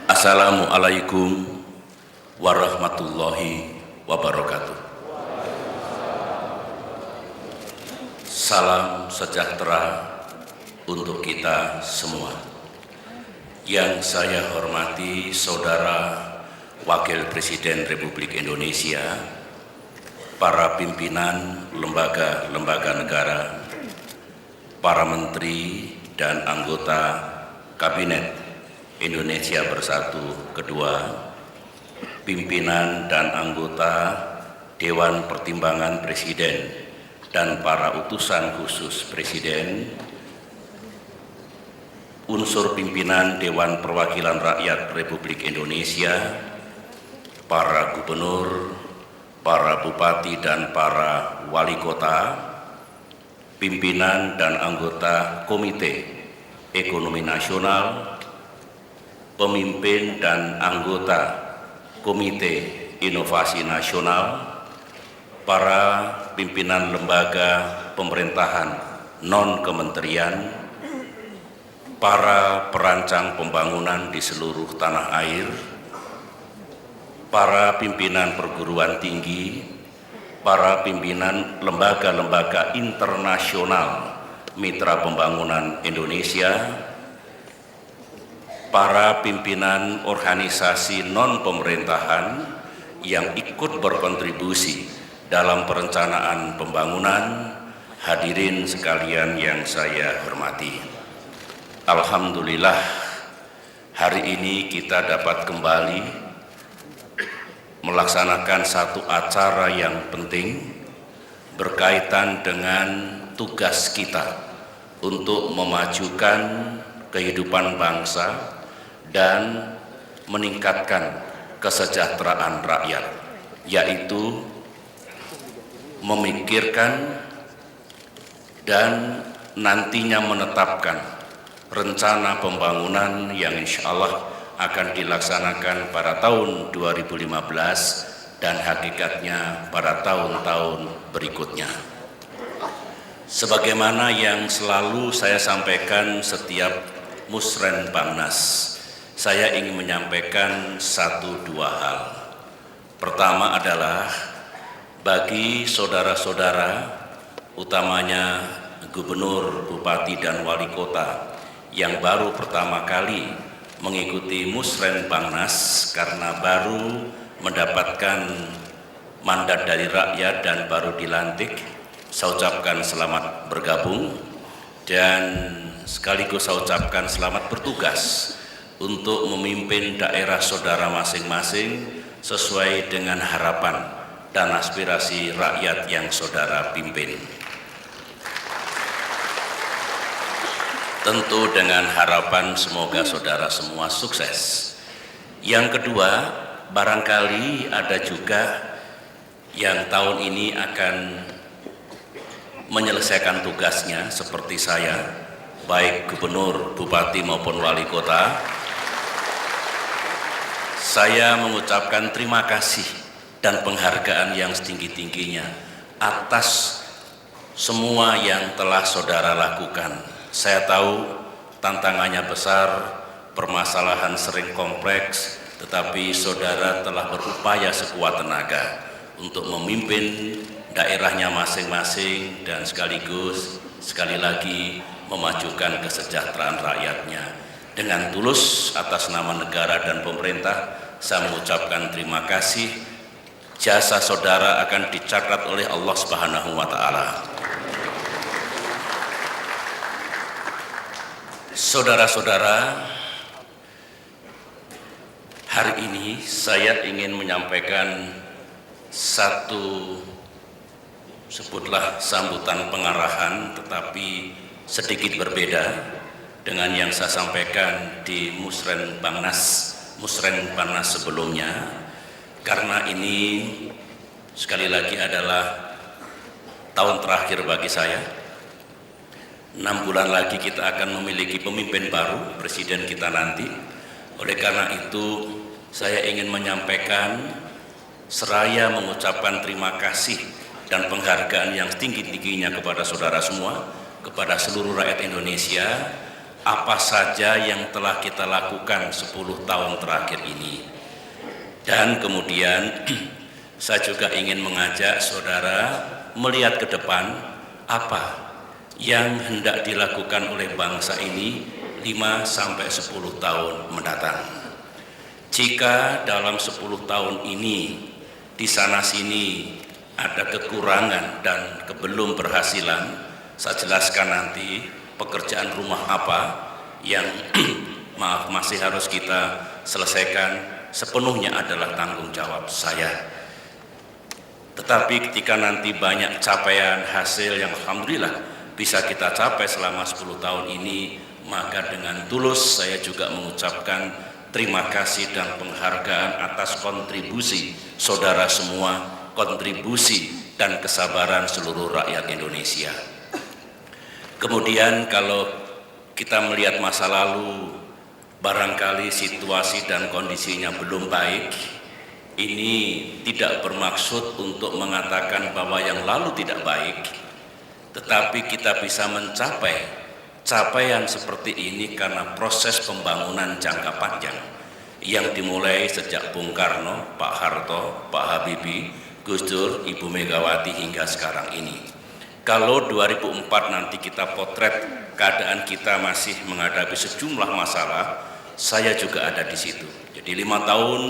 Assalamualaikum warahmatullahi wabarakatuh. Salam sejahtera untuk kita semua. Yang saya hormati Saudara Wakil Presiden Republik Indonesia, para pimpinan lembaga-lembaga negara, para menteri dan anggota Kabinet Indonesia Bersatu kedua, pimpinan dan anggota Dewan Pertimbangan Presiden dan para utusan khusus Presiden, unsur pimpinan Dewan Perwakilan Rakyat Republik Indonesia, para gubernur, para bupati dan para wali kota, pimpinan dan anggota Komite Ekonomi Nasional, pemimpin dan anggota Komite Inovasi Nasional, para pimpinan lembaga pemerintahan non-kementerian, para perancang pembangunan di seluruh tanah air, para pimpinan perguruan tinggi, para pimpinan lembaga-lembaga internasional mitra pembangunan Indonesia, para pimpinan organisasi non-pemerintahan yang ikut berkontribusi dalam perencanaan pembangunan, hadirin sekalian yang saya hormati. Alhamdulillah, hari ini kita dapat kembali melaksanakan satu acara yang penting berkaitan dengan tugas kita untuk memajukan kehidupan bangsa dan meningkatkan kesejahteraan rakyat, yaitu memikirkan dan nantinya menetapkan rencana pembangunan yang insya Allah akan dilaksanakan pada tahun 2015 dan hakikatnya pada tahun-tahun berikutnya. Sebagaimana yang selalu saya sampaikan setiap Musrenbangnas, saya ingin menyampaikan satu dua hal. Pertama adalah bagi saudara-saudara, utamanya gubernur, bupati, dan wali kota yang baru pertama kali mengikuti Musrenbangnas karena baru mendapatkan mandat dari rakyat dan baru dilantik, saya ucapkan selamat bergabung dan sekaligus saya ucapkan selamat bertugas untuk memimpin daerah saudara masing-masing sesuai dengan harapan dan aspirasi rakyat yang saudara pimpin. Tentu dengan harapan semoga saudara semua sukses. Yang kedua, barangkali ada juga yang tahun ini akan menyelesaikan tugasnya seperti saya, baik gubernur, bupati maupun wali kota. Saya mengucapkan terima kasih dan penghargaan yang setinggi-tingginya atas semua yang telah saudara lakukan. Saya tahu tantangannya besar, permasalahan sering kompleks, tetapi saudara telah berupaya sekuat tenaga untuk memimpin daerahnya masing-masing dan sekaligus sekali lagi memajukan kesejahteraan rakyatnya. Dengan tulus atas nama negara dan pemerintah, saya mengucapkan terima kasih. Jasa saudara akan dicatat oleh Allah Subhanahu wa Ta'ala. Saudara-saudara, hari ini saya ingin menyampaikan satu, sebutlah sambutan pengarahan, tetapi sedikit berbeda dengan yang saya sampaikan di Musrenbangnas sebelumnya, karena ini sekali lagi adalah tahun terakhir bagi saya. 6 bulan lagi kita akan memiliki pemimpin baru, presiden kita nanti. Oleh karena itu, saya ingin menyampaikan seraya mengucapkan terima kasih dan penghargaan yang setinggi-tingginya kepada saudara semua, kepada seluruh rakyat Indonesia apa saja yang telah kita lakukan 10 tahun terakhir ini. Dan kemudian saya juga ingin mengajak saudara melihat ke depan apa yang hendak dilakukan oleh bangsa ini 5-10 tahun mendatang. Jika dalam 10 tahun ini di sana sini ada kekurangan dan kebelum berhasilan, saya jelaskan nanti pekerjaan rumah apa yang masih harus kita selesaikan, sepenuhnya adalah tanggung jawab saya. Tetapi ketika nanti banyak capaian hasil yang alhamdulillah bisa kita capai selama 10 tahun ini, maka dengan tulus saya juga mengucapkan terima kasih dan penghargaan atas kontribusi saudara semua, kontribusi dan kesabaran seluruh rakyat Indonesia. Kemudian kalau kita melihat masa lalu, barangkali situasi dan kondisinya belum baik, ini tidak bermaksud untuk mengatakan bahwa yang lalu tidak baik, tetapi kita bisa mencapai capaian seperti ini karena proses pembangunan jangka panjang yang dimulai sejak Bung Karno, Pak Harto, Pak Habibie, Gus Dur, Ibu Megawati hingga sekarang ini. Kalau 2004 nanti kita potret keadaan kita masih menghadapi sejumlah masalah, saya juga ada di situ. Jadi 5 tahun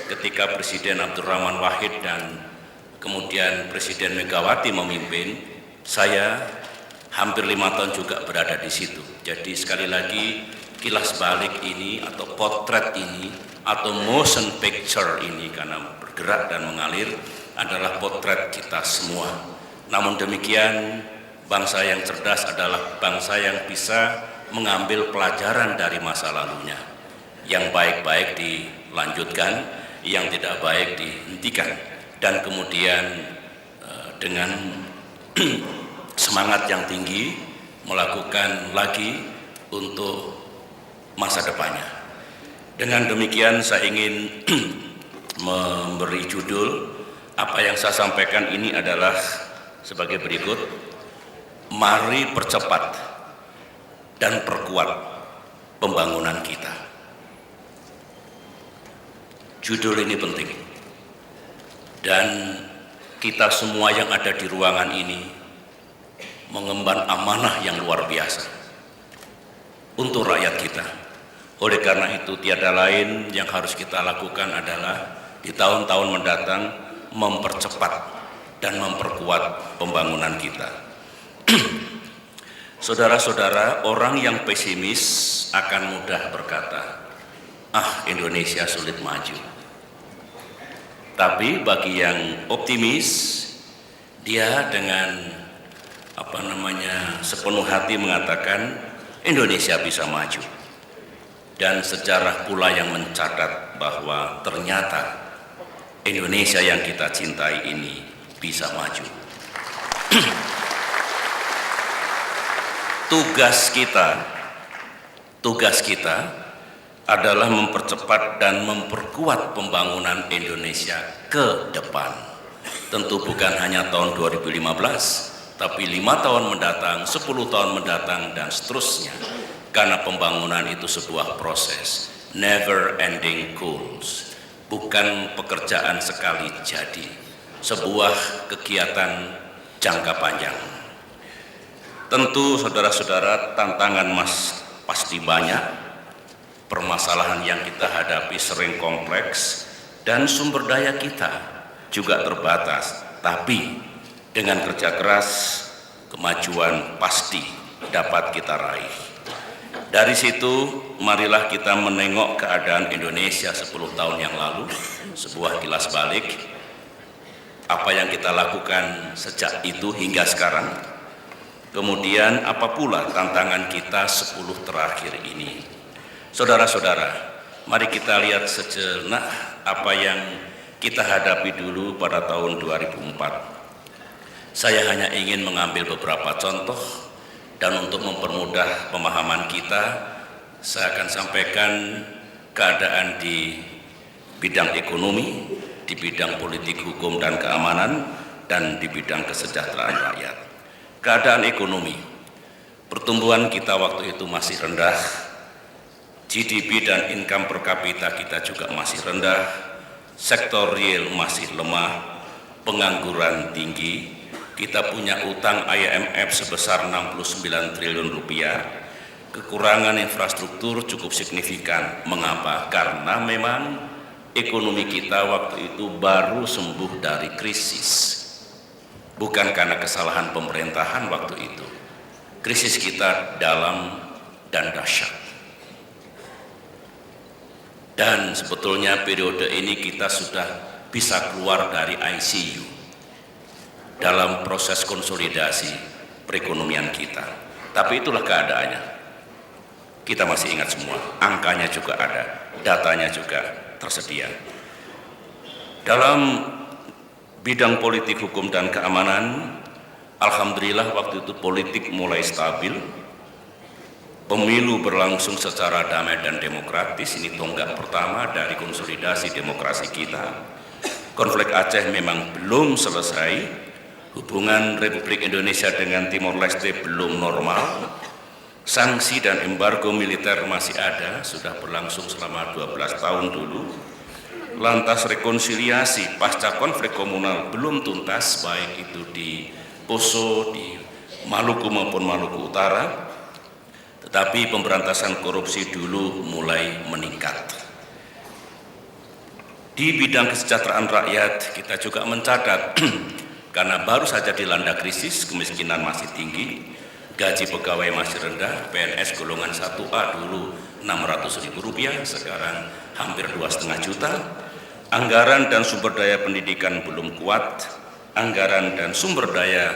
ketika Presiden Abdurrahman Wahid dan kemudian Presiden Megawati memimpin, saya hampir 5 tahun juga berada di situ. Jadi sekali lagi kilas balik ini atau potret ini atau motion picture ini karena bergerak dan mengalir adalah potret kita semua. Namun demikian, bangsa yang cerdas adalah bangsa yang bisa mengambil pelajaran dari masa lalunya. Yang baik-baik dilanjutkan, yang tidak baik dihentikan, dan kemudian dengan semangat yang tinggi melakukan lagi untuk masa depannya. Dengan demikian saya ingin memberi judul apa yang saya sampaikan ini adalah sebagai berikut: mari percepat dan perkuat pembangunan kita. Judul ini penting, dan kita semua yang ada di ruangan ini mengemban amanah yang luar biasa untuk rakyat kita. Oleh karena itu tiada lain yang harus kita lakukan adalah di tahun-tahun mendatang mempercepat dan memperkuat pembangunan kita. Saudara-saudara, orang yang pesimis akan mudah berkata, Indonesia sulit maju. Tapi bagi yang optimis, dia dengan sepenuh hati mengatakan Indonesia bisa maju. Dan sejarah pula yang mencatat bahwa ternyata Indonesia yang kita cintai ini bisa maju. Tugas kita adalah mempercepat dan memperkuat pembangunan Indonesia ke depan. Tentu bukan hanya tahun 2015, tapi 5 tahun mendatang, 10 tahun mendatang, dan seterusnya. Karena pembangunan itu sebuah proses, never ending goals, bukan pekerjaan sekali jadi, sebuah kegiatan jangka panjang. Tentu saudara-saudara, tantangan pasti banyak, permasalahan yang kita hadapi sering kompleks, dan sumber daya kita juga terbatas. Tapi dengan kerja keras, kemajuan pasti dapat kita raih. Dari situ, marilah kita menengok keadaan Indonesia 10 tahun yang lalu, sebuah kilas balik, apa yang kita lakukan sejak itu hingga sekarang. Kemudian apa pula tantangan kita 10 terakhir ini. Saudara-saudara, mari kita lihat sejenak apa yang kita hadapi dulu pada tahun 2004. Saya hanya ingin mengambil beberapa contoh, dan untuk mempermudah pemahaman kita, saya akan sampaikan keadaan di bidang ekonomi, di bidang politik, hukum, dan keamanan, dan di bidang kesejahteraan rakyat. Keadaan ekonomi. Pertumbuhan kita waktu itu masih rendah, GDP dan income per kapita kita juga masih rendah, sektor real masih lemah, pengangguran tinggi, kita punya utang IMF sebesar 69 triliun rupiah, kekurangan infrastruktur cukup signifikan. Mengapa? Karena memang ekonomi kita waktu itu baru sembuh dari krisis, bukan karena kesalahan pemerintahan waktu itu. Krisis kita dalam dan dahsyat. Dan sebetulnya periode ini kita sudah bisa keluar dari ICU dalam proses konsolidasi perekonomian kita. Tapi itulah keadaannya. Kita masih ingat semua, angkanya juga ada, datanya juga tersedia. Dalam bidang politik, hukum, dan keamanan, alhamdulillah waktu itu politik mulai stabil, pemilu berlangsung secara damai dan demokratis. Ini tonggak pertama dari konsolidasi demokrasi kita. Konflik Aceh memang belum selesai, hubungan Republik Indonesia dengan Timor Leste belum normal, sanksi dan embargo militer masih ada, sudah berlangsung selama 12 tahun dulu. Lantas rekonsiliasi pasca konflik komunal belum tuntas, baik itu di Poso, di Maluku maupun Maluku Utara, tetapi pemberantasan korupsi dulu mulai meningkat. Di bidang kesejahteraan rakyat kita juga mencatat karena baru saja dilanda krisis, kemiskinan masih tinggi, gaji pegawai masih rendah, PNS golongan 1A dulu Rp600.000, sekarang hampir 2,5 juta. Anggaran dan sumber daya pendidikan belum kuat, anggaran dan sumber daya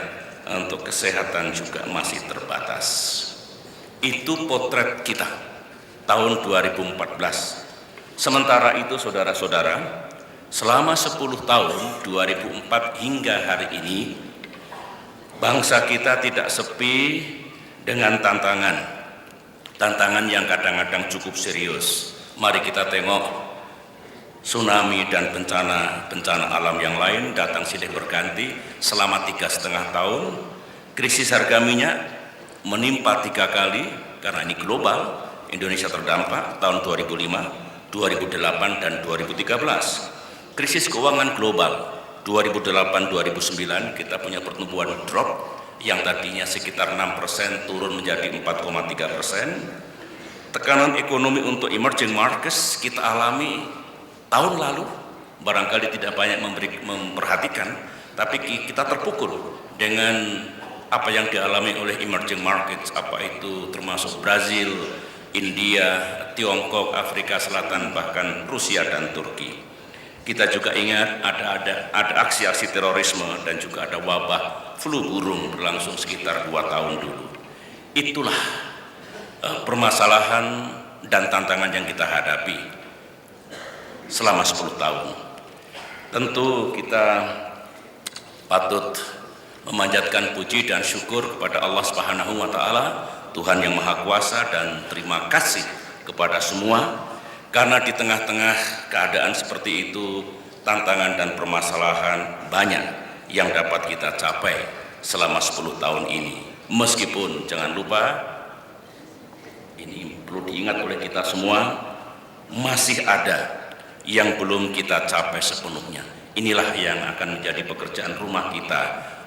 untuk kesehatan juga masih terbatas. Itu potret kita tahun 2014. Sementara itu saudara-saudara, selama 10 tahun 2004 hingga hari ini, bangsa kita tidak sepi dengan tantangan yang kadang-kadang cukup serius. Mari kita tengok tsunami dan bencana alam yang lain datang silih berganti selama 3,5 tahun. Krisis harga minyak menimpa 3 kali karena ini global. Indonesia terdampak tahun 2005, 2008 dan 2013. Krisis keuangan global 2008-2009 kita punya pertumbuhan drop yang tadinya sekitar 6% turun menjadi 4,3%. Tekanan ekonomi untuk emerging markets kita alami tahun lalu, barangkali tidak banyak memperhatikan, tapi kita terpukul dengan apa yang dialami oleh emerging markets, apa itu termasuk Brazil, India, Tiongkok, Afrika Selatan, bahkan Rusia dan Turki. Kita juga ingat ada aksi-aksi terorisme dan juga ada wabah flu burung berlangsung sekitar 2 tahun dulu. Itulah permasalahan dan tantangan yang kita hadapi selama 10 tahun. Tentu kita patut memanjatkan puji dan syukur kepada Allah Subhanahu wa Ta'ala, Tuhan yang Maha Kuasa, dan terima kasih kepada semua karena di tengah-tengah keadaan seperti itu, tantangan dan permasalahan banyak yang dapat kita capai selama 10 tahun ini. Meskipun jangan lupa, ini perlu diingat oleh kita semua, masih ada yang belum kita capai sepenuhnya. Inilah yang akan menjadi pekerjaan rumah kita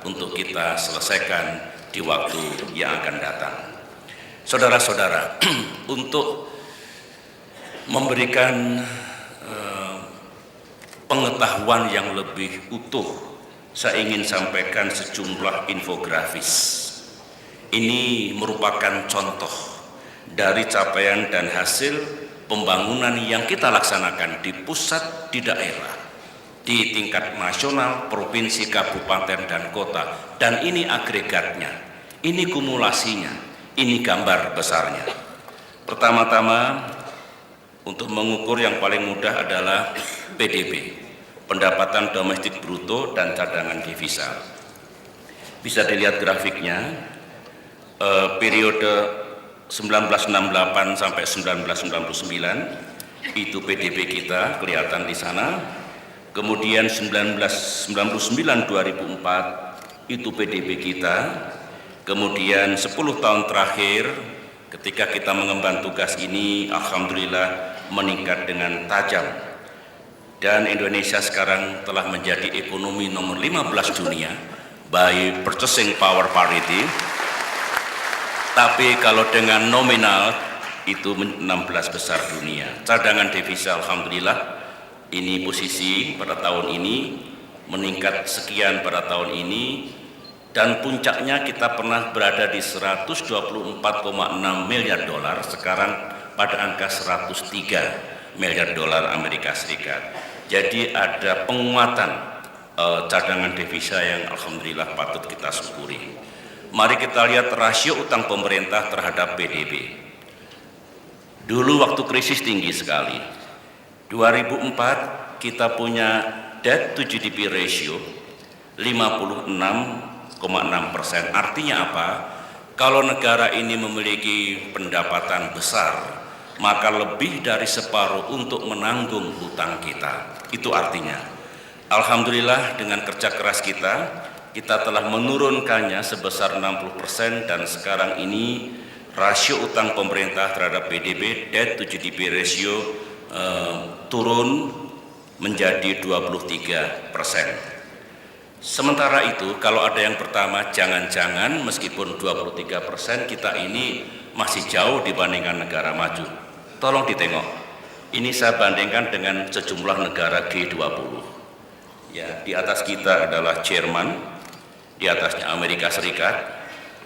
untuk kita selesaikan di waktu yang akan datang. Saudara-saudara, untuk memberikan pengetahuan yang lebih utuh, saya ingin sampaikan sejumlah infografis. Ini merupakan contoh dari capaian dan hasil pembangunan yang kita laksanakan di pusat, di daerah, di tingkat nasional, provinsi, kabupaten, dan kota. Dan ini agregatnya, ini kumulasinya, ini gambar besarnya. Pertama-tama, untuk mengukur yang paling mudah adalah PDB, pendapatan domestik bruto dan cadangan devisa. Bisa dilihat grafiknya, periode 1968 sampai 1999 itu PDB kita kelihatan di sana. Kemudian 1999-2004 itu PDB kita Kemudian 10 tahun terakhir ketika kita mengemban tugas ini, alhamdulillah meningkat dengan tajam. Dan Indonesia sekarang telah menjadi ekonomi nomor 15 dunia by purchasing power parity. Tapi kalau dengan nominal itu 16 besar dunia. Cadangan devisa alhamdulillah ini posisi pada tahun ini meningkat sekian pada tahun ini, dan puncaknya kita pernah berada di 124,6 miliar dolar, sekarang pada angka 103 miliar dolar Amerika Serikat. Jadi ada penguatan cadangan devisa yang alhamdulillah patut kita syukuri. Mari kita lihat rasio utang pemerintah terhadap PDB. Dulu waktu krisis tinggi sekali, 2004 kita punya debt to GDP ratio 56,6%. Artinya apa? Kalau negara ini memiliki pendapatan besar, maka lebih dari separuh untuk menanggung hutang kita. Itu artinya, alhamdulillah dengan kerja keras kita telah menurunkannya sebesar 60%, dan sekarang ini rasio utang pemerintah terhadap PDB, debt to GDP ratio turun menjadi 23%. Sementara itu, kalau ada yang pertama, jangan-jangan meskipun 23% kita ini masih jauh dibandingkan negara maju. Tolong ditengok, ini saya bandingkan dengan sejumlah negara G20. Ya, di atas kita adalah Jerman, di atasnya Amerika Serikat,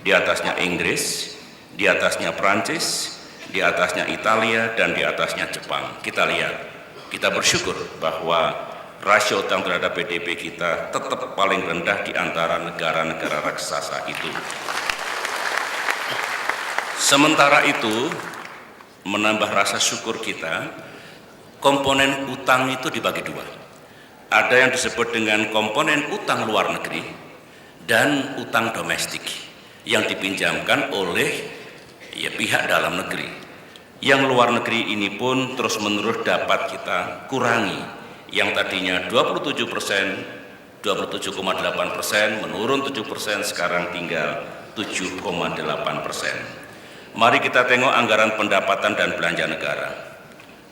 di atasnya Inggris, di atasnya Prancis, di atasnya Italia, dan di atasnya Jepang. Kita lihat, kita bersyukur bahwa rasio utang terhadap PDB kita tetap paling rendah di antara negara-negara raksasa itu. Sementara itu, menambah rasa syukur kita, komponen utang itu dibagi dua. Ada yang disebut dengan komponen utang luar negeri dan utang domestik yang dipinjamkan oleh pihak dalam negeri. Yang luar negeri ini pun terus-menerus dapat kita kurangi. Yang tadinya 27%, 27,8%, menurun 7%, sekarang tinggal 7,8%. Mari kita tengok anggaran pendapatan dan belanja negara.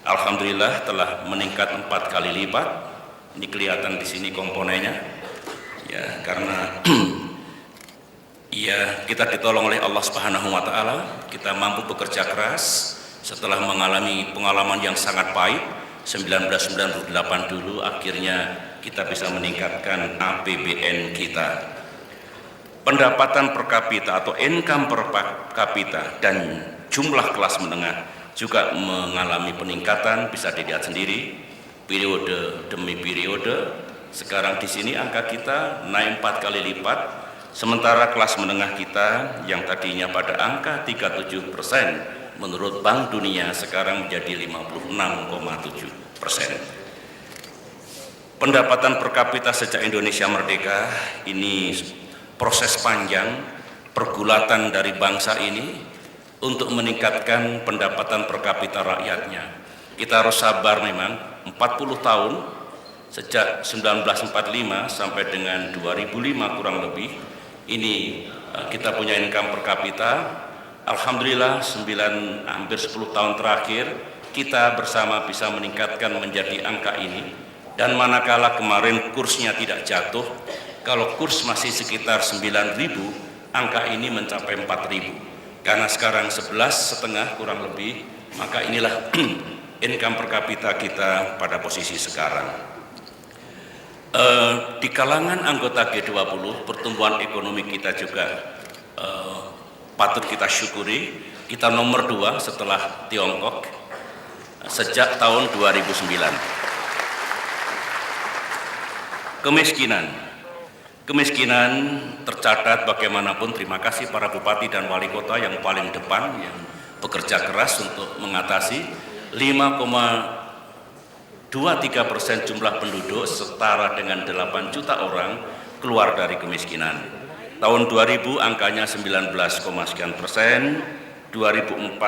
Alhamdulillah telah meningkat 4 kali lipat. Ini kelihatan di sini komponennya. Ya, karena ya, kita ditolong oleh Allah Subhanahu wa taala, kita mampu bekerja keras setelah mengalami pengalaman yang sangat pahit. 1998 dulu akhirnya kita bisa meningkatkan APBN kita. Pendapatan per kapita atau income per kapita dan jumlah kelas menengah juga mengalami peningkatan, bisa dilihat sendiri periode demi periode. Sekarang di sini angka kita naik 4 kali lipat. Sementara kelas menengah kita yang tadinya pada angka 37% menurut Bank Dunia sekarang menjadi 56,7%. Pendapatan per kapita sejak Indonesia merdeka ini proses panjang pergulatan dari bangsa ini untuk meningkatkan pendapatan per kapita rakyatnya. Kita harus sabar memang 40 tahun sejak 1945 sampai dengan 2005 kurang lebih. Ini kita punya income per kapita. Alhamdulillah hampir 10 tahun terakhir kita bersama bisa meningkatkan menjadi angka ini. Dan manakala kemarin kursnya tidak jatuh, kalau kurs masih sekitar 9.000, angka ini mencapai 4.000. Karena sekarang 11,5 kurang lebih, maka inilah income per kapita kita pada posisi sekarang. Di kalangan anggota G20, pertumbuhan ekonomi kita juga patut kita syukuri. Kita nomor 2 setelah Tiongkok sejak tahun 2009. Kemiskinan tercatat bagaimanapun. Terima kasih para bupati dan wali kota yang paling depan, yang bekerja keras untuk mengatasi. 5,23% jumlah penduduk setara dengan 8 juta orang keluar dari kemiskinan. Tahun 2000 angkanya 19, sekian persen. 2016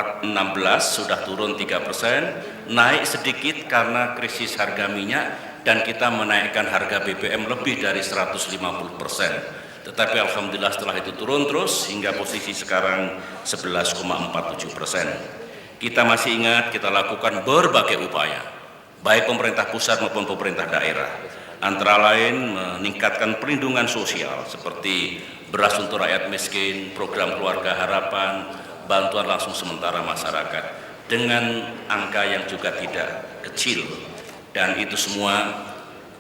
sudah turun 3%, naik sedikit karena krisis harga minyak dan kita menaikkan harga BBM lebih dari 150%. Tetapi alhamdulillah setelah itu turun terus hingga posisi sekarang 11,47%. Kita masih ingat kita lakukan berbagai upaya, baik pemerintah pusat maupun pemerintah daerah, antara lain meningkatkan perlindungan sosial seperti beras untuk rakyat miskin, program keluarga harapan, bantuan langsung sementara masyarakat dengan angka yang juga tidak kecil, dan itu semua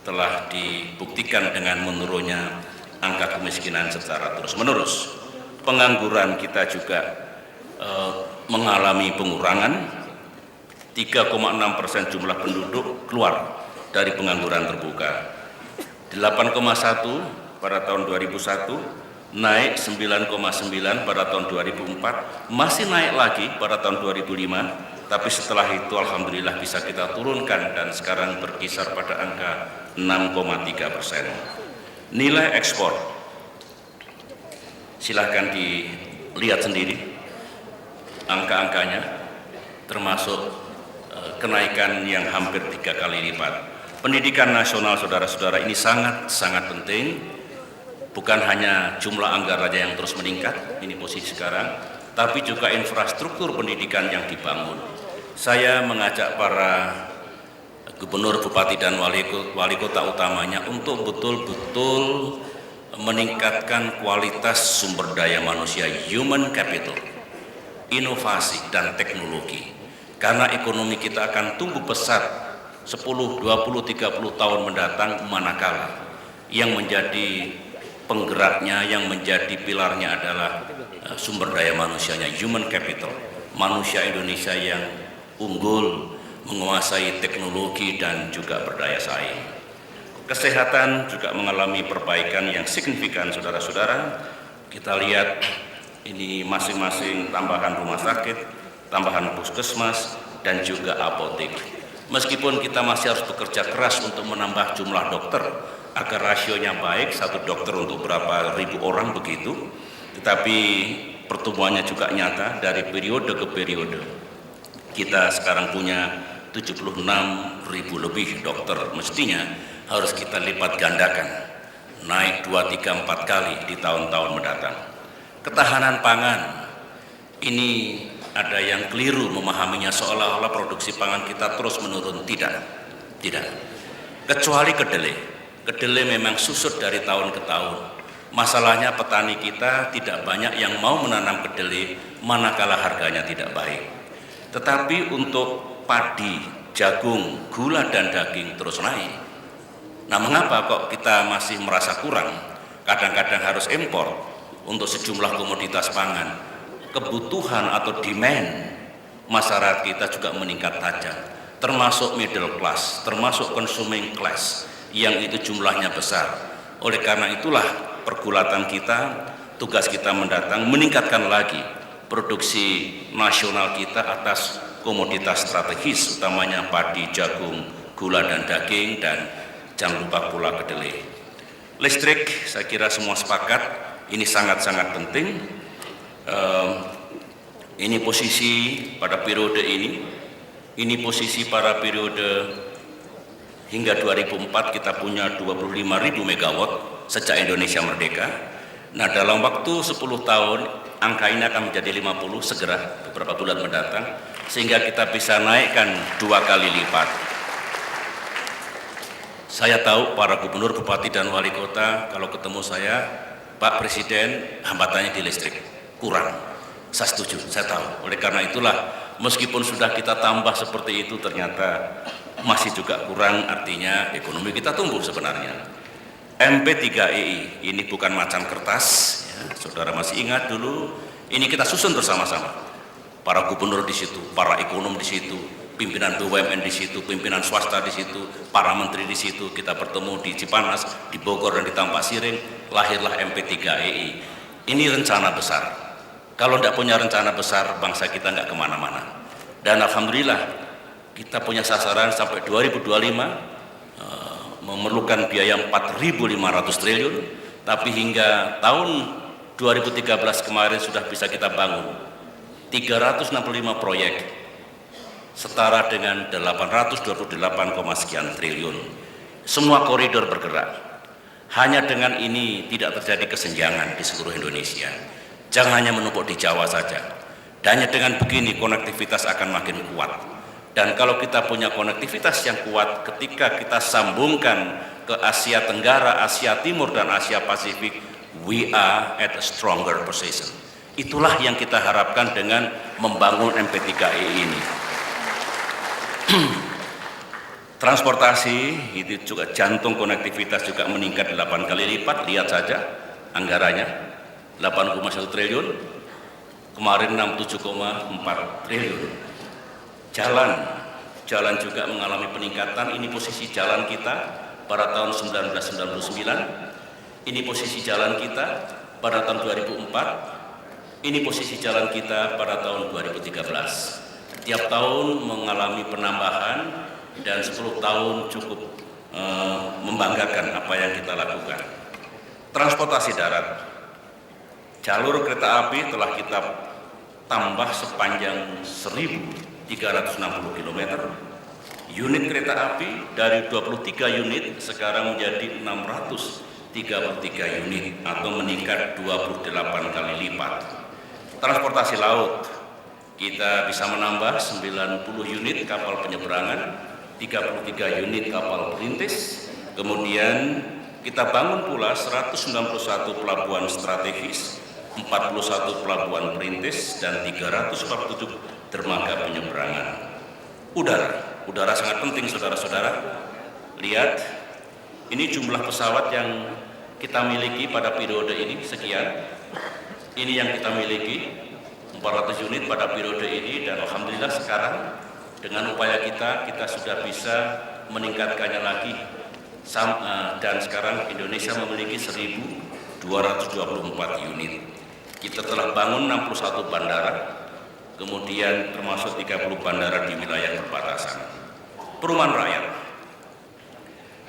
telah dibuktikan dengan menurunnya angka kemiskinan secara terus-menerus. Pengangguran kita juga mengalami pengurangan, 3,6% jumlah penduduk keluar dari pengangguran terbuka, 8,1 pada tahun 2001, naik 9,9 pada tahun 2004, masih naik lagi pada tahun 2005, tapi setelah itu alhamdulillah bisa kita turunkan dan sekarang berkisar pada angka 6,3%. Nilai ekspor, silahkan dilihat sendiri angka-angkanya, termasuk kenaikan yang hampir 3 kali lipat. Pendidikan nasional saudara-saudara ini sangat penting, bukan hanya jumlah anggarannya yang terus meningkat, ini posisi sekarang, tapi juga infrastruktur pendidikan yang dibangun. Saya mengajak para gubernur, bupati, dan wali kota utamanya untuk betul-betul meningkatkan kualitas sumber daya manusia, human capital, inovasi dan teknologi, karena ekonomi kita akan tumbuh pesat 10, 20, 30 tahun mendatang, manakala yang menjadi penggeraknya, yang menjadi pilarnya adalah sumber daya manusianya, human capital, manusia Indonesia yang unggul, menguasai teknologi dan juga berdaya saing. Kesehatan juga mengalami perbaikan yang signifikan, saudara-saudara. Kita lihat ini masing-masing tambahan rumah sakit, tambahan puskesmas, dan juga apotek. Meskipun kita masih harus bekerja keras untuk menambah jumlah dokter agar rasionya baik, 1 dokter untuk berapa ribu orang begitu, tetapi pertumbuhannya juga nyata dari periode ke periode. Kita sekarang punya 76.000 lebih dokter, mestinya harus kita lipat gandakan, naik 2, 3, 4 kali di tahun-tahun mendatang. Ketahanan pangan, ini ada yang keliru memahaminya seolah-olah produksi pangan kita terus menurun. Tidak. Kecuali kedelai. Kedelai memang susut dari tahun ke tahun. Masalahnya petani kita tidak banyak yang mau menanam kedelai manakala harganya tidak baik. Tetapi untuk padi, jagung, gula, dan daging terus naik. Nah, mengapa kok kita masih merasa kurang? Kadang-kadang harus impor untuk sejumlah komoditas pangan. Kebutuhan atau demand masyarakat kita juga meningkat tajam, termasuk middle class, termasuk consuming class yang itu jumlahnya besar. Oleh karena itulah pergulatan kita, tugas kita mendatang meningkatkan lagi produksi nasional kita atas komoditas strategis, utamanya padi, jagung, gula, dan daging, dan jangan lupa pula kedelai. Listrik, saya kira semua sepakat, ini sangat-sangat penting. Ini posisi pada periode ini posisi pada periode hingga 2004 kita punya 25.000 megawatt sejak Indonesia merdeka. Nah, dalam waktu 10 tahun angka ini akan menjadi 50 segera beberapa bulan mendatang, sehingga kita bisa naikkan 2 kali lipat. Saya tahu para gubernur, bupati, dan wali kota kalau ketemu saya, Pak Presiden, hambatannya di listrik kurang. Saya setuju, saya tahu. Oleh karena itulah meskipun sudah kita tambah seperti itu, ternyata masih juga kurang, artinya ekonomi kita tumbuh sebenarnya. MP3EI ini bukan macan kertas, ya, saudara masih ingat dulu, ini kita susun bersama-sama. Para gubernur di situ, para ekonom di situ, pimpinan BUMN di situ, pimpinan swasta di situ, para menteri di situ, kita bertemu di Cipanas, di Bogor, dan di Tampak Siring, lahirlah MP3EI. Ini rencana besar. Kalau tidak punya rencana besar, bangsa kita nggak kemana-mana. Dan alhamdulillah, kita punya sasaran sampai 2025, memerlukan biaya 4.500 triliun, tapi hingga tahun 2013 kemarin sudah bisa kita bangun 365 proyek, setara dengan 828, sekian triliun. Semua koridor bergerak. Hanya dengan ini tidak terjadi kesenjangan di seluruh Indonesia. Jangan hanya menumpuk di Jawa saja. Dan hanya dengan begini konektivitas akan makin kuat. Dan kalau kita punya konektivitas yang kuat, ketika kita sambungkan ke Asia Tenggara, Asia Timur, dan Asia Pasifik, we are at a stronger position. Itulah yang kita harapkan dengan membangun MP3E ini. Transportasi itu juga jantung konektivitas juga meningkat 8 kali lipat. Lihat saja anggarannya 8,1 triliun, kemarin 67,4 triliun. Jalan juga mengalami peningkatan. Ini posisi jalan kita pada tahun 1999, ini posisi jalan kita pada tahun 2004, ini posisi jalan kita pada tahun 2013. Tiap tahun mengalami penambahan dan 10 tahun cukup membanggakan apa yang kita lakukan. Transportasi darat, jalur kereta api telah kita tambah sepanjang 1.360 km. Unit kereta api dari 23 unit sekarang menjadi 633 unit atau meningkat 28 kali lipat. Transportasi laut, kita bisa menambah 90 unit kapal penyeberangan, 33 unit kapal perintis, kemudian kita bangun pula 191 pelabuhan strategis, 41 pelabuhan perintis, dan 347 dermaga penyeberangan. Udara sangat penting, saudara-saudara. Lihat, ini jumlah pesawat yang kita miliki pada periode ini sekian. Ini yang kita miliki, 400 unit pada periode ini, dan alhamdulillah sekarang dengan upaya kita sudah bisa meningkatkannya lagi. Dan sekarang Indonesia memiliki 1.224 unit. Kita telah bangun 61 bandara, kemudian termasuk 30 bandara di wilayah perbatasan. Perumahan rakyat,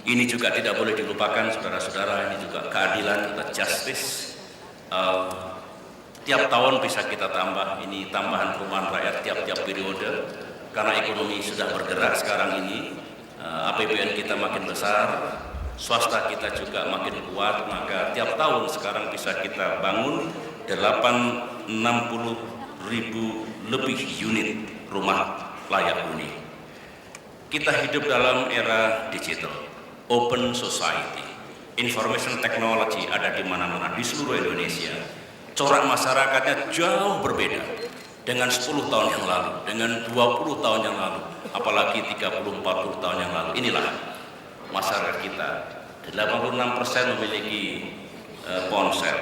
ini juga tidak boleh dilupakan, saudara-saudara. Ini juga keadilan atau justice. Tiap tahun bisa kita tambah, ini tambahan perumahan rakyat tiap-tiap periode, karena ekonomi sudah bergerak sekarang ini. APBN kita makin besar, swasta kita juga makin kuat, maka tiap tahun sekarang bisa kita bangun 60.000 lebih unit rumah layak huni. Kita hidup dalam era digital, open society, information technology ada di mana-mana di seluruh Indonesia. Corak masyarakatnya jauh berbeda dengan 10 tahun yang lalu, dengan 20 tahun yang lalu, apalagi 30-40 tahun yang lalu. Inilah masyarakat kita. 86% memiliki ponsel,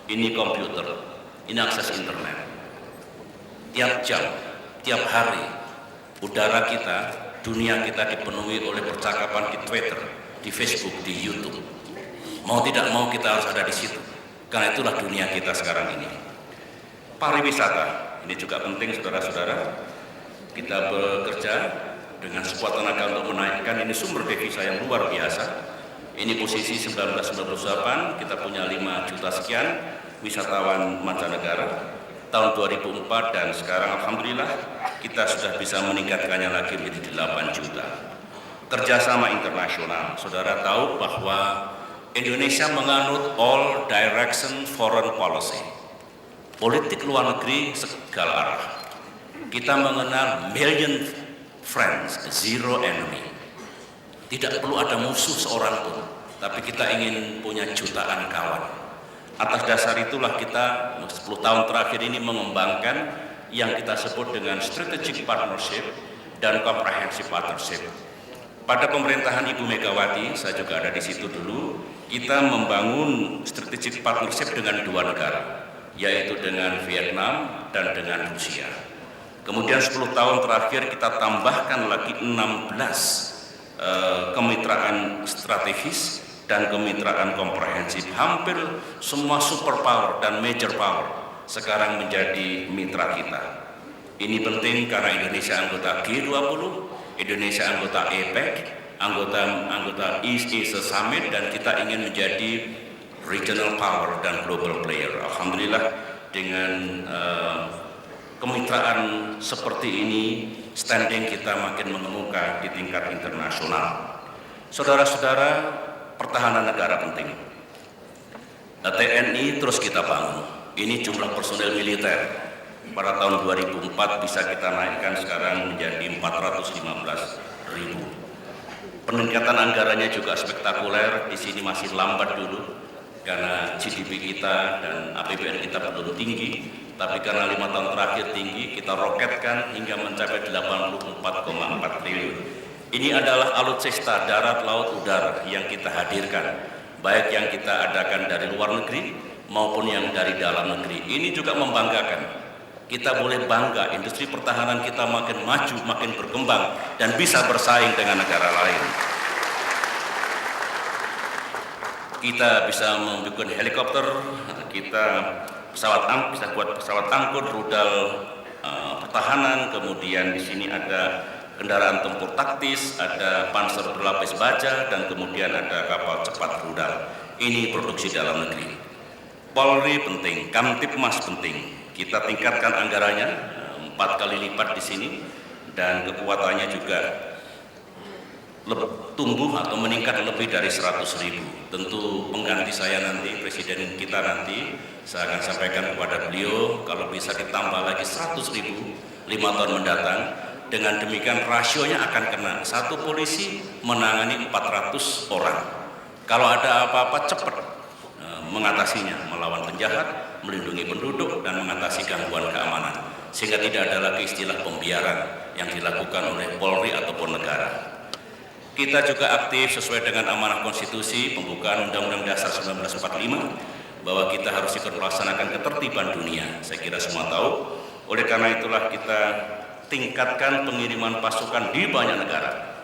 ini komputer, ini akses internet. Tiap jam, tiap hari, udara kita, dunia kita dipenuhi oleh percakapan di Twitter, di Facebook, di YouTube. Mau tidak mau kita harus ada di situ, karena itulah dunia kita sekarang ini. Pariwisata, ini juga penting, saudara-saudara. Kita bekerja dengan sekuat tenaga untuk menaikkan ini sumber devisa yang luar biasa. Ini posisi 1998, kita punya 5 juta sekian wisatawan mancanegara tahun 2004, dan sekarang alhamdulillah kita sudah bisa meningkatkannya lagi menjadi 8 juta. Kerjasama internasional, saudara tahu bahwa Indonesia menganut all direction foreign policy, politik luar negeri segala arah. Kita mengenal million friends, zero enemy. Tidak perlu ada musuh seorang pun, tapi kita ingin punya jutaan kawan. Atas dasar itulah kita 10 tahun terakhir ini mengembangkan yang kita sebut dengan strategic partnership dan comprehensive partnership. Pada pemerintahan Ibu Megawati, saya juga ada di situ dulu, kita membangun strategic partnership dengan 2 negara, yaitu dengan Vietnam dan dengan Rusia. Kemudian 10 tahun terakhir kita tambahkan lagi 16 kemitraan strategis dan kemitraan komprehensif. Hampir semua superpower dan major power sekarang menjadi mitra kita. Ini penting karena Indonesia anggota G20, Indonesia anggota APEC, anggota East Asia Summit, dan kita ingin menjadi regional power dan global player. Alhamdulillah dengan kemitraan seperti ini, standing kita makin mengemuka di tingkat internasional. Saudara-saudara, pertahanan negara penting. TNI terus kita bangun. Ini jumlah personel militer pada tahun 2004 bisa kita naikkan sekarang menjadi 415.000. Peningkatan anggarannya juga spektakuler. Di sini masih lambat dulu karena GDP kita dan APBN kita belum tinggi, tapi karena 5 tahun terakhir tinggi, kita roketkan hingga mencapai 84,4 triliun. Ini adalah alutsista darat, laut, udara yang kita hadirkan, baik yang kita adakan dari luar negeri maupun yang dari dalam negeri. Ini juga membanggakan. Kita boleh bangga, industri pertahanan kita makin maju, makin berkembang, dan bisa bersaing dengan negara lain. Kita bisa membuat helikopter, kita bisa buat pesawat angkut, rudal pertahanan, kemudian di sini ada kendaraan tempur taktis, ada panser berlapis baja, dan kemudian ada kapal cepat rudal. Ini produksi dalam negeri. Polri penting, Kamtipmas penting. Kita tingkatkan anggarannya 4 kali lipat di sini, dan kekuatannya juga tumbuh atau meningkat lebih dari 100.000. Tentu pengganti saya nanti, presiden kita nanti, saya akan sampaikan kepada beliau kalau bisa ditambah lagi 100.000 5 tahun mendatang. Dengan demikian rasionya akan kena. Satu polisi menangani 400 orang. Kalau ada apa-apa cepat mengatasinya, melawan penjahat, melindungi penduduk, dan mengatasi gangguan keamanan. Sehingga tidak ada lagi istilah pembiaran yang dilakukan oleh Polri ataupun negara. Kita juga aktif sesuai dengan amanah konstitusi pembukaan Undang-Undang Dasar 1945 bahwa kita harus ikut melaksanakan ketertiban dunia. Saya kira semua tahu. Oleh karena itulah kita tingkatkan pengiriman pasukan di banyak negara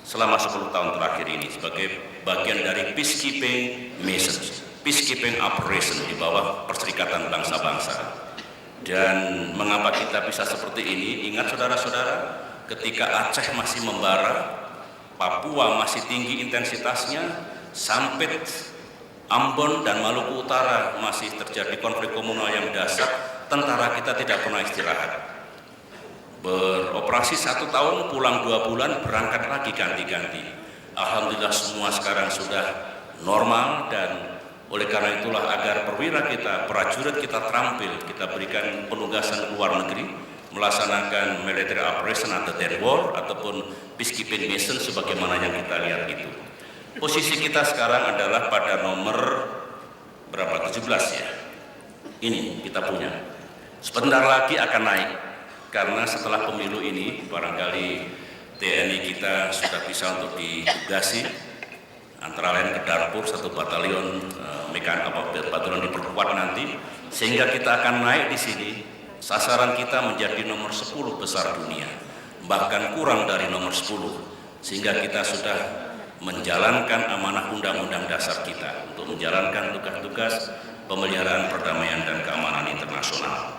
selama 10 tahun terakhir ini sebagai bagian dari peacekeeping mission, peacekeeping operation di bawah Perserikatan Bangsa-Bangsa. Dan mengapa kita bisa seperti ini? Ingat saudara-saudara, ketika Aceh masih membara, Papua masih tinggi intensitasnya, sampai Ambon dan Maluku Utara masih terjadi konflik komunal yang dahsyat, tentara kita tidak pernah istirahat. Beroperasi 1 tahun, pulang 2 bulan, berangkat lagi ganti-ganti. Alhamdulillah semua sekarang sudah normal, dan oleh karena itulah agar perwira kita, prajurit kita terampil, kita berikan penugasan luar negeri, melaksanakan military operation atau dead war ataupun peacekeeping mission sebagaimana yang kita lihat itu. Posisi kita sekarang adalah pada nomor berapa? 17 ya. Ini kita punya. Sebentar lagi akan naik. Karena setelah pemilu ini barangkali TNI kita sudah bisa untuk ditugasi antara lain ke Darfur, 1 batalion batalion diperkuat nanti, sehingga kita akan naik di sini. Sasaran kita menjadi nomor 10 besar dunia, bahkan kurang dari nomor 10, sehingga kita sudah menjalankan amanah undang-undang dasar kita untuk menjalankan tugas-tugas pemeliharaan perdamaian dan keamanan internasional.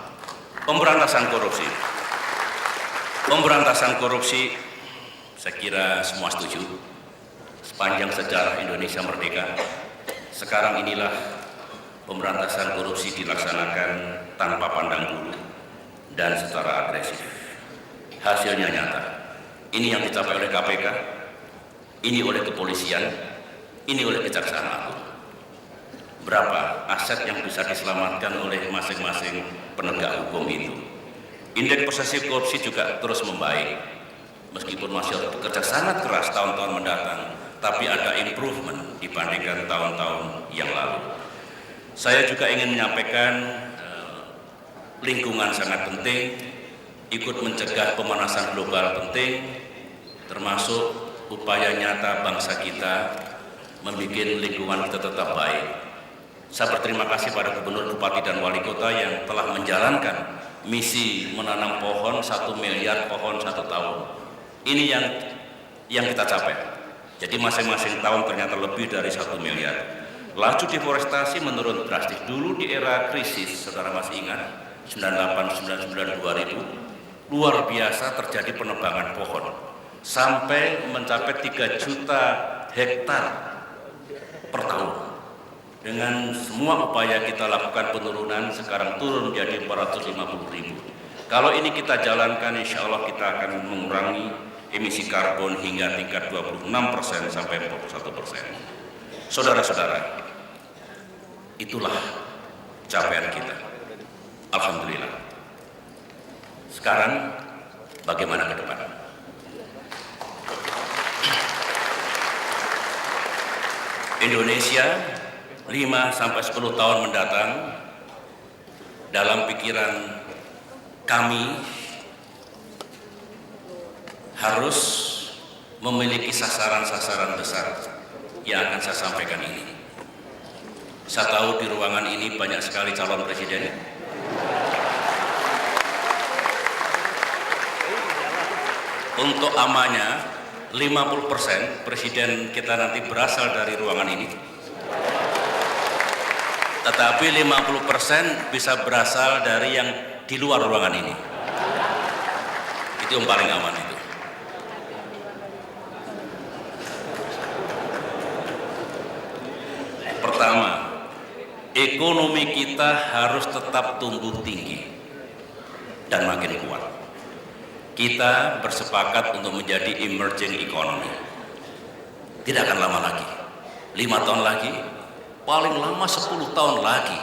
Pemberantasan korupsi, saya kira semua setuju. Sepanjang sejarah Indonesia merdeka, sekarang inilah pemberantasan korupsi dilaksanakan tanpa pandang bulu dan secara agresif. Hasilnya nyata. Ini yang dicapai oleh KPK, ini oleh kepolisian, ini oleh Kejaksaan Agung. Berapa aset yang bisa diselamatkan oleh masing-masing penegak hukum itu. Indeks persepsi korupsi juga terus membaik. Meskipun masih harus bekerja sangat keras tahun-tahun mendatang, tapi ada improvement dibandingkan tahun-tahun yang lalu. Saya juga ingin menyampaikan lingkungan sangat penting, ikut mencegah pemanasan global penting, termasuk upaya nyata bangsa kita membuat lingkungan kita tetap baik. Saya berterima kasih pada Gubernur, Bupati, dan Wali Kota yang telah menjalankan misi menanam pohon 1 miliar pohon 1 tahun. Ini yang kita capai. Jadi masing-masing tahun ternyata lebih dari 1 miliar. Laju deforestasi menurun drastis. Dulu di era krisis, saudara masih ingat, 98, 99, 2000, luar biasa terjadi penebangan pohon. Sampai mencapai 3 juta hektar per tahun. Dengan semua upaya kita lakukan penurunan, sekarang turun menjadi 450.000. Kalau ini kita jalankan, insya Allah kita akan mengurangi emisi karbon hingga tingkat 26% sampai 41%. Saudara-saudara, itulah capaian kita. Alhamdulillah. Sekarang bagaimana ke depan? Indonesia 5-10 tahun mendatang, dalam pikiran kami harus memiliki sasaran-sasaran besar yang akan saya sampaikan ini. Saya tahu di ruangan ini banyak sekali calon presiden. Untuk amannya 50% presiden kita nanti berasal dari ruangan ini. Tetapi 50% bisa berasal dari yang di luar ruangan ini. Itu yang paling aman itu. Pertama, ekonomi kita harus tetap tumbuh tinggi dan makin kuat. Kita bersepakat untuk menjadi emerging economy. Tidak akan lama lagi, 5 tahun lagi, paling lama 10 tahun lagi.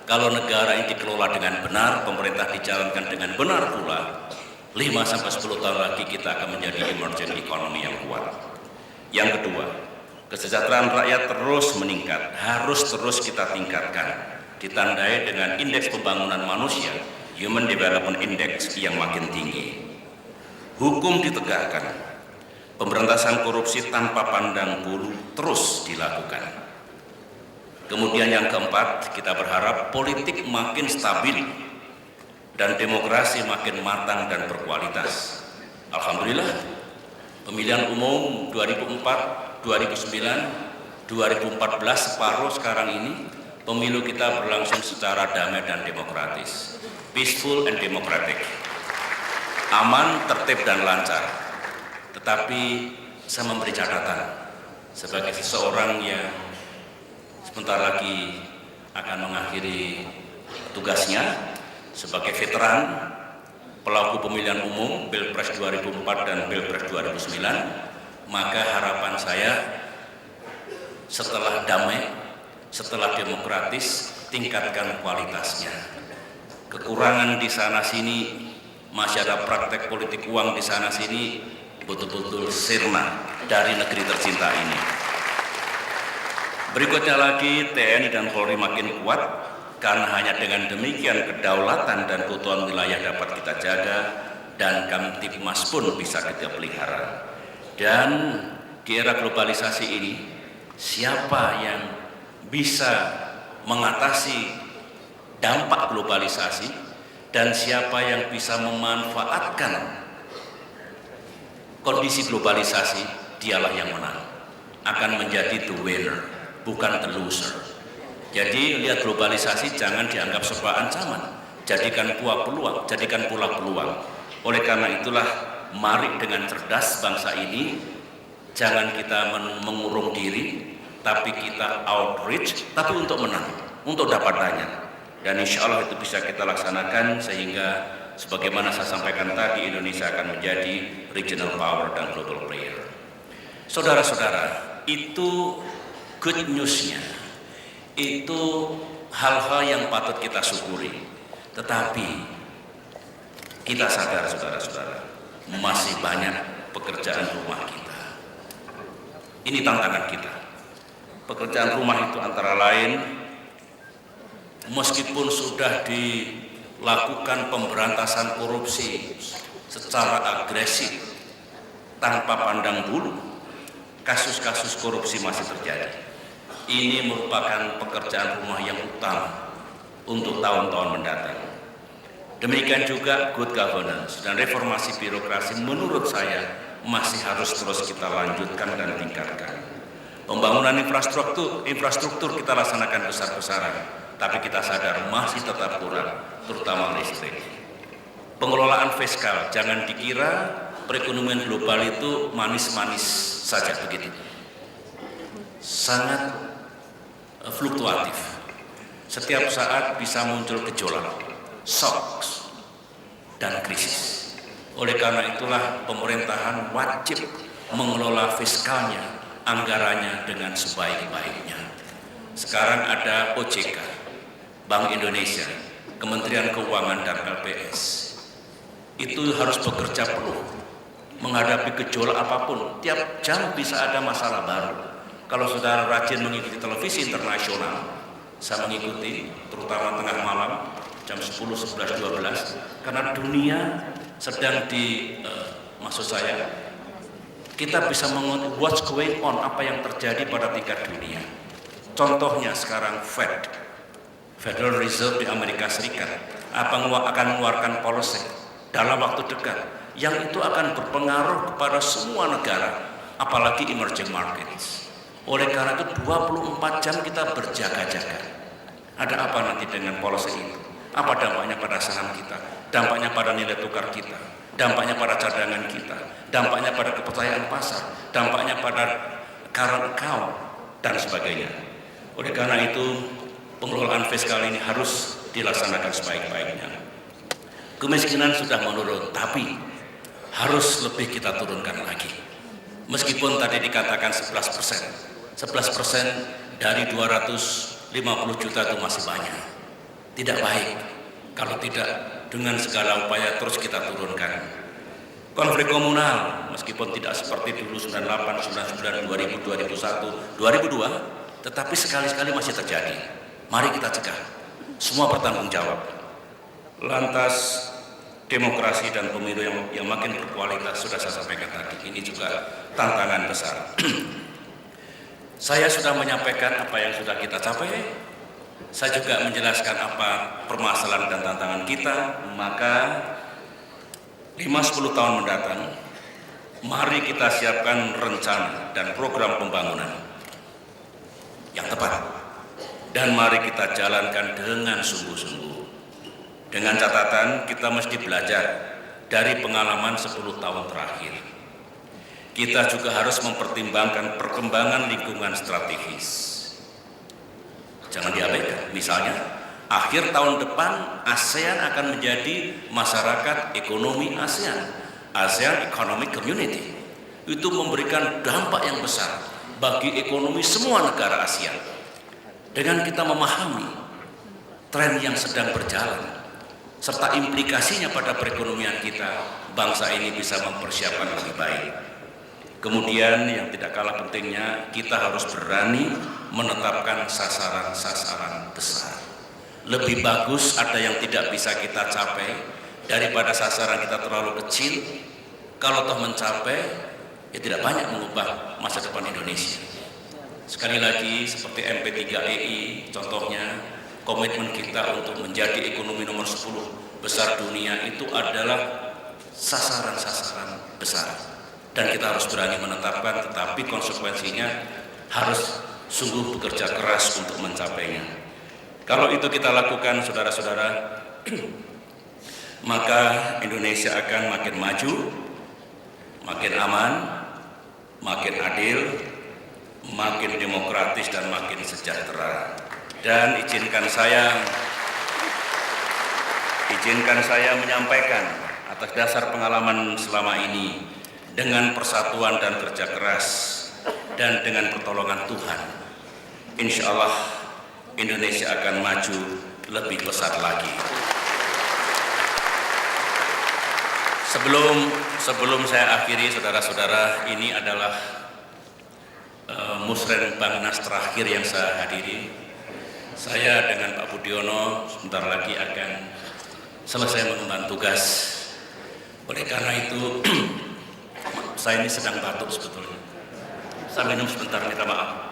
Kalau negara ini dikelola dengan benar, pemerintah dijalankan dengan benar pula, 5-10 tahun lagi kita akan menjadi emerging economy yang kuat. Yang kedua, kesejahteraan rakyat terus meningkat, harus terus kita tingkatkan, ditandai dengan indeks pembangunan manusia, Human Development Index yang makin tinggi. Hukum ditegakkan, pemberantasan korupsi tanpa pandang bulu terus dilakukan. Kemudian yang keempat, kita berharap politik makin stabil dan demokrasi makin matang dan berkualitas. Alhamdulillah, pemilihan umum 2004, 2009, 2014 separuh sekarang ini, pemilu kita berlangsung secara damai dan demokratis, peaceful and democratic. Aman, tertib dan lancar. Tetapi saya memberi catatan sebagai seseorang yang sebentar lagi akan mengakhiri tugasnya sebagai veteran pelaku pemilihan umum Pilpres 2004 dan Pilpres 2009, maka harapan saya setelah damai, setelah demokratis, tingkatkan kualitasnya. Kekurangan di sana sini, masih ada praktek politik uang di sana sini, betul-betul sirna dari negeri tercinta ini. Berikutnya lagi, TNI dan Polri makin kuat, karena hanya dengan demikian kedaulatan dan keutuhan wilayah dapat kita jaga, dan Kamtibmas pun bisa kita pelihara. Dan di era globalisasi ini, siapa yang bisa mengatasi dampak globalisasi, dan siapa yang bisa memanfaatkan kondisi globalisasi, dialah yang menang, akan menjadi the winner, bukan the loser. Jadi lihat globalisasi jangan dianggap sebuah ancaman, jadikan pula peluang. Oleh karena itulah, mari dengan cerdas bangsa ini, jangan kita mengurung diri, tapi kita outreach, tapi untuk menang, untuk dapat banyak. Dan insya Allah itu bisa kita laksanakan, sehingga sebagaimana saya sampaikan tadi, Indonesia akan menjadi regional power dan global player. Saudara-saudara, itu good news-nya, itu hal-hal yang patut kita syukuri. Tetapi kita sadar, saudara-saudara, masih banyak pekerjaan rumah kita. Ini tantangan kita. Pekerjaan rumah itu antara lain, meskipun sudah dilakukan pemberantasan korupsi secara agresif tanpa pandang bulu, kasus-kasus korupsi masih terjadi. Ini merupakan pekerjaan rumah yang utama untuk tahun-tahun mendatang. Demikian juga good governance dan reformasi birokrasi, menurut saya masih harus terus kita lanjutkan dan tingkatkan. Pembangunan infrastruktur kita laksanakan besar-besaran, tapi kita sadar masih tetap kurang, terutama listrik. Pengelolaan fiskal, jangan dikira perekonomian global itu manis-manis saja begitu. Sangat fluktuatif. Setiap saat bisa muncul gejolak, shocks, dan krisis. Oleh karena itulah pemerintahan wajib mengelola fiskalnya anggarannya dengan sebaik-baiknya. Sekarang ada OJK, Bank Indonesia, Kementerian Keuangan dan LPS. Itu harus bekerja penuh menghadapi gejolak apapun. Tiap jam bisa ada masalah baru. Kalau saudara rajin mengikuti televisi internasional, saya mengikuti terutama tengah malam jam 10, 11, 12, karena dunia sedang maksud saya, kita bisa mengutuk what's going on, apa yang terjadi pada tingkat dunia. Contohnya sekarang Federal Reserve di Amerika Serikat akan mengeluarkan policy dalam waktu dekat yang itu akan berpengaruh kepada semua negara, apalagi emerging markets. Oleh karena itu 24 jam kita berjaga-jaga. Ada apa nanti dengan policy itu? Apa dampaknya pada saham kita? Dampaknya pada nilai tukar kita? Dampaknya pada cadangan kita? Dampaknya pada kepercayaan pasar? Dampaknya pada current account? Dan sebagainya. Oleh karena itu, pengelolaan fiskal ini harus dilaksanakan sebaik-baiknya. Kemiskinan sudah menurun, tapi harus lebih kita turunkan lagi. Meskipun tadi dikatakan 11% dari 250 juta itu masih banyak. Tidak baik kalau tidak dengan segala upaya terus kita turunkan. Konflik komunal meskipun tidak seperti dulu 98, 99, 2000, 2001, 2002, tetapi sekali-sekali masih terjadi. Mari kita cegah. Semua bertanggung jawab. Lantas demokrasi dan pemilu yang makin berkualitas sudah saya sampaikan tadi. Ini juga tantangan besar. Saya sudah menyampaikan apa yang sudah kita capai. Saya juga menjelaskan apa permasalahan dan tantangan kita. Maka 5-10 tahun mendatang, mari kita siapkan rencana dan program pembangunan yang tepat, dan mari kita jalankan dengan sungguh-sungguh. Dengan catatan kita mesti belajar dari pengalaman 10 tahun terakhir. Kita juga harus mempertimbangkan perkembangan lingkungan strategis. Jangan diabaikan. Misalnya, akhir tahun depan ASEAN akan menjadi masyarakat ekonomi ASEAN, ASEAN Economic Community. Itu memberikan dampak yang besar bagi ekonomi semua negara ASEAN. Dengan kita memahami tren yang sedang berjalan serta implikasinya pada perekonomian kita, bangsa ini bisa mempersiapkan lebih baik. Kemudian yang tidak kalah pentingnya, kita harus berani menetapkan sasaran-sasaran besar. Lebih bagus ada yang tidak bisa kita capai daripada sasaran kita terlalu kecil. Kalau toh mencapai, ya tidak banyak mengubah masa depan Indonesia. Sekali lagi seperti MP3EI contohnya, komitmen kita untuk menjadi ekonomi nomor 10 besar dunia itu adalah sasaran-sasaran besar, dan kita harus berani menetapkan, tetapi konsekuensinya harus sungguh bekerja keras untuk mencapainya. Kalau itu kita lakukan, saudara-saudara, maka Indonesia akan makin maju, makin aman, makin adil, makin demokratis, dan makin sejahtera. Dan izinkan saya menyampaikan atas dasar pengalaman selama ini, dengan persatuan dan kerja keras dan dengan pertolongan Tuhan, insya Allah Indonesia akan maju lebih pesat lagi. Sebelum saya akhiri, saudara-saudara, ini adalah musren Bangnas terakhir yang saya hadiri. Saya dengan Pak Budiono sebentar lagi akan selesai mengemban tugas. Oleh karena itu, saya ini sedang batuk sebetulnya. Saya minum sebentar, minta maaf.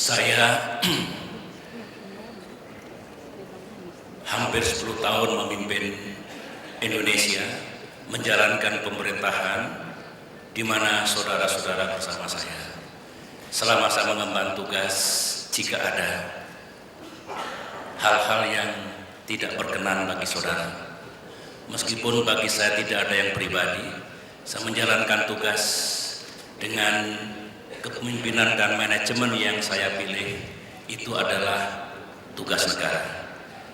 Saya hampir 10 tahun memimpin Indonesia, menjalankan pemerintahan di mana saudara-saudara bersama saya. Selama saya mengemban tugas, jika ada hal-hal yang tidak berkenan bagi saudara, meskipun bagi saya tidak ada yang pribadi, saya menjalankan tugas dengan kepemimpinan dan manajemen yang saya pilih itu adalah tugas negara.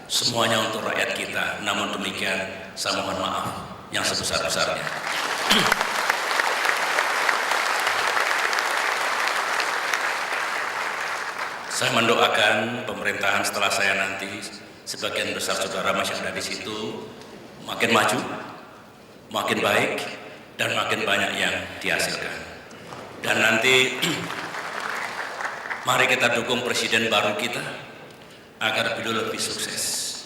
Semuanya untuk rakyat kita. Namun demikian, saya mohon maaf yang sebesar-besarnya. Saya mendoakan pemerintahan setelah saya nanti, sebagian besar saudara masih ada di situ, makin maju, makin baik, dan makin banyak yang dihasilkan. Dan nanti, mari kita dukung presiden baru kita, agar beliau lebih sukses.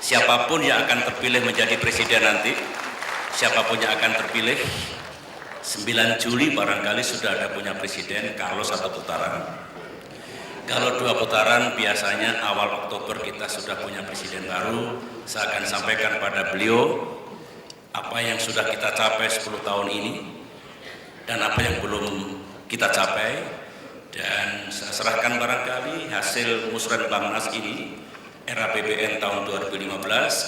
Siapapun yang akan terpilih menjadi presiden nanti, siapapun yang akan terpilih, 9 Juli barangkali sudah ada punya presiden kalau 1 putaran. Kalau 2 putaran biasanya awal Oktober kita sudah punya presiden baru. Saya akan sampaikan pada beliau apa yang sudah kita capai 10 tahun ini dan apa yang belum kita capai. Dan saya serahkan barangkali hasil Musrenbangnas ini, RAPBN tahun 2015,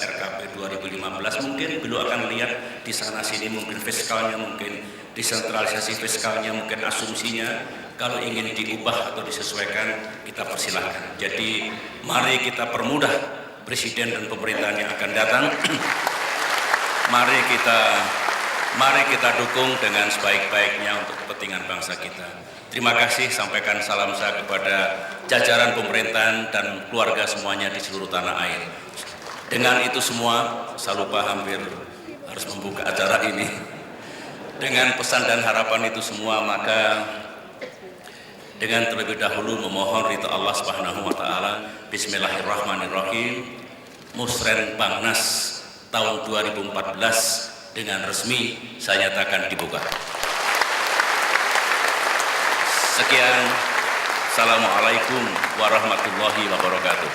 RKP 2015, mungkin beliau akan lihat di sana sini, mungkin fiskalnya, mungkin desentralisasi fiskalnya, mungkin asumsinya. Kalau ingin diubah atau disesuaikan, kita persilahkan. Jadi mari kita permudah presiden dan pemerintahan yang akan datang. Mari kita dukung dengan sebaik-baiknya untuk kepentingan bangsa kita. Terima kasih, sampaikan salam saya kepada jajaran pemerintahan dan keluarga semuanya di seluruh tanah air. Dengan itu semua, saya lupa hampir harus membuka acara ini. Dengan pesan dan harapan itu semua, maka dengan terlebih dahulu memohon ridha Allah Subhanahu wa taala. Bismillahirrahmanirrahim. Musrenbangnas tahun 2014 dengan resmi saya nyatakan dibuka. Sekian. Assalamualaikum warahmatullahi wabarakatuh.